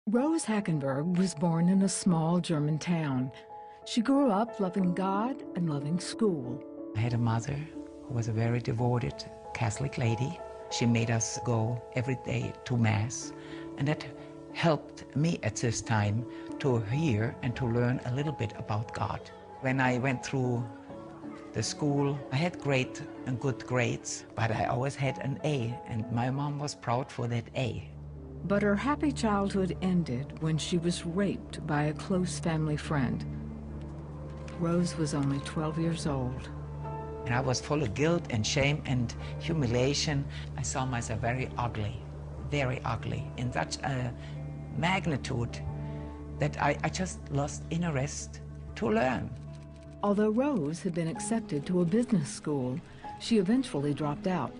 Rose Hackenberg was born in a small German town. She grew up loving God and loving school. I had a mother who was a very devoted Catholic lady. She made us go every day to Mass, and that helped me at this time to hear and to learn a little bit about God. When I went through the school, I had great and good grades, but I always had an A, and my mom was proud for that A. But her happy childhood ended when she was raped by a close family friend. Rose was only 12 years old. And I was full of guilt and shame and humiliation. I saw myself very ugly in such a magnitude that I just lost interest to learn. Although Rose had been accepted to a business school, she eventually dropped out.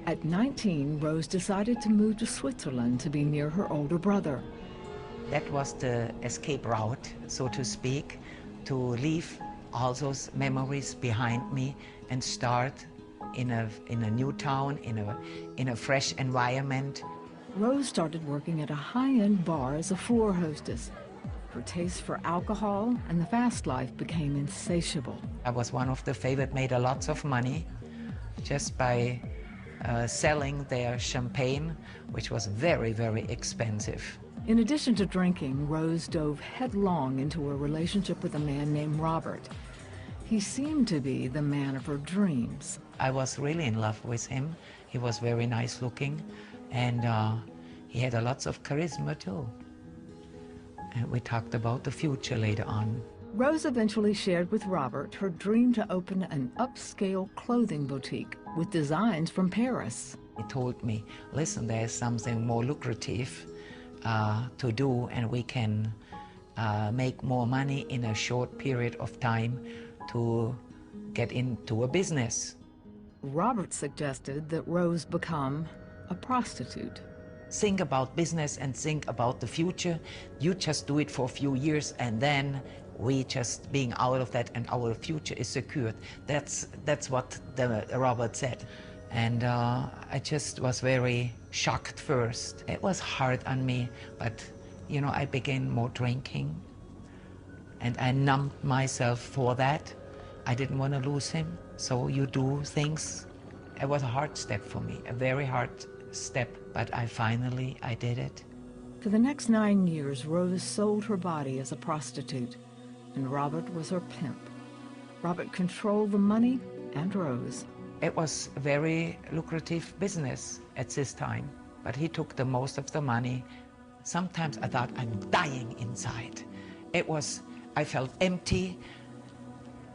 At 19, Rose decided to move to Switzerland to be near her older brother. That was the escape route, so to speak, to leave all those memories behind me and start in a new town, in a fresh environment. Rose started working at a high-end bar as a floor hostess. Her taste for alcohol and the fast life became insatiable. I was one of the favorite, made a lots of money just by selling their champagne, which was very, very expensive. In addition to drinking, Rose dove headlong into a relationship with a man named Robert. He seemed to be the man of her dreams. I was really in love with him. He was very nice looking, and he had lots of charisma too. And we talked about the future later on. Rose eventually shared with Robert her dream to open an upscale clothing boutique with designs from Paris. He told me, listen, there's something more lucrative to do, and we can make more money in a short period of time to get into a business. Robert suggested that Rose become a prostitute. Think about business and think about the future. You just do it for a few years, and then we just being out of that, and our future is secured. That's what Robert said. And I just was very shocked first. It was hard on me, but you know, I began more drinking, and I numbed myself for that. I didn't want to lose him, so you do things. It was a hard step for me, a very hard step, but I did it. For the next 9 years, Rose sold her body as a prostitute, and Robert was her pimp. Robert controlled the money and Rose. It was a very lucrative business at this time, but he took the most of the money. Sometimes I thought I'm dying inside. I felt empty.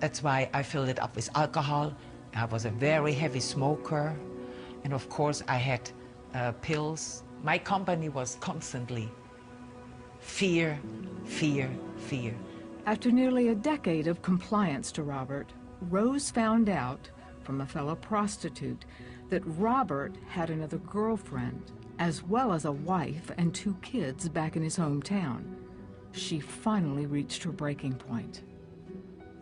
That's why I filled it up with alcohol. I was a very heavy smoker. And of course I had pills. My company was constantly fear, fear, fear. After nearly a decade of compliance to Robert, Rose found out from a fellow prostitute that Robert had another girlfriend, as well as a wife and 2 kids back in his hometown. She finally reached her breaking point.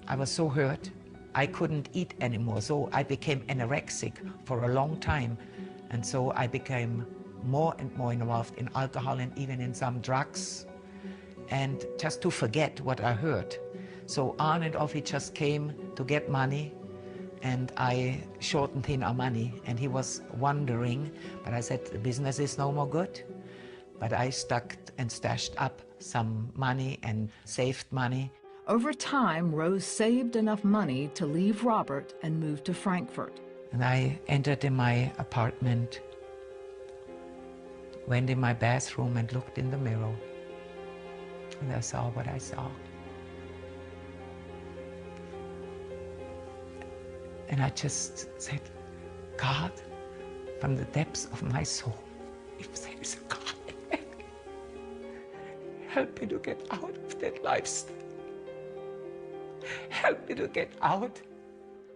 I was so hurt. I couldn't eat anymore, so I became anorexic for a long time. And so I became more and more involved in alcohol and even in some drugs, and just to forget what I heard. So on and off he just came to get money, and I shortened him our money, and he was wondering, but I said, the business is no more good. But I stuck and stashed up some money and saved money. Over time, Rose saved enough money to leave Robert and move to Frankfurt. And I entered in my apartment, went in my bathroom and looked in the mirror. And I saw what I saw. And I just said, God, from the depths of my soul, if there is a God, help me to get out of that lifestyle. Help me to get out.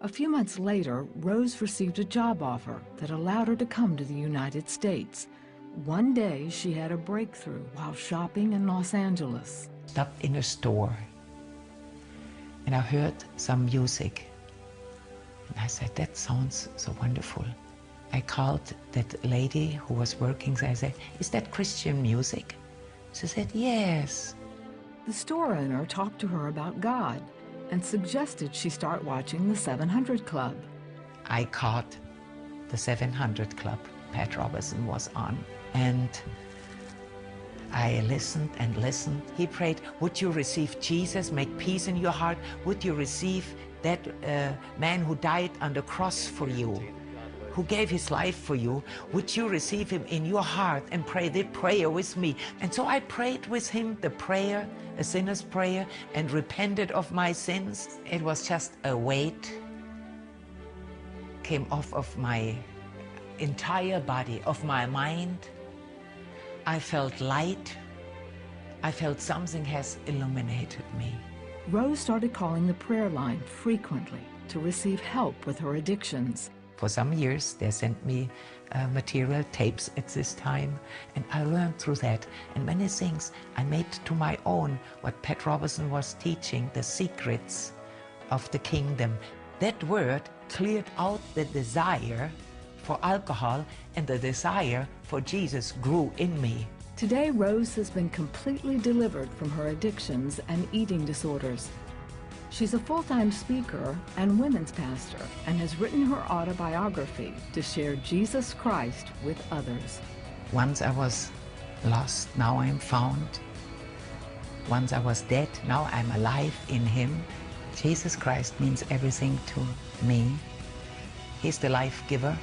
A few months later, Rose received a job offer that allowed her to come to the United States. One day, she had a breakthrough while shopping in Los Angeles. Stopped in a store, and I heard some music. And I said, that sounds so wonderful. I called that lady who was working there. I said, is that Christian music? She said, yes. The store owner talked to her about God and suggested she start watching the 700 Club. I caught the 700 Club Pat Robertson was on, and I listened and listened. He prayed, would you receive Jesus, make peace in your heart? Would you receive that man who died on the cross for you, who gave his life for you? Would you receive him in your heart and pray the prayer with me? And so I prayed with him the prayer, a sinner's prayer, and repented of my sins. It was just a weight came off of my entire body, of my mind. I felt light. I felt something has illuminated me. Rose started calling the prayer line frequently to receive help with her addictions. For some years, they sent me material, tapes at this time, and I learned through that. And many things I made to my own, what Pat Robertson was teaching, the secrets of the kingdom. That word cleared out the desire for alcohol, and the desire for Jesus grew in me. Today, Rose has been completely delivered from her addictions and eating disorders. She's a full-time speaker and women's pastor and has written her autobiography to share Jesus Christ with others. Once I was lost, now I'm found. Once I was dead, now I'm alive in him. Jesus Christ means everything to me. He's the life giver.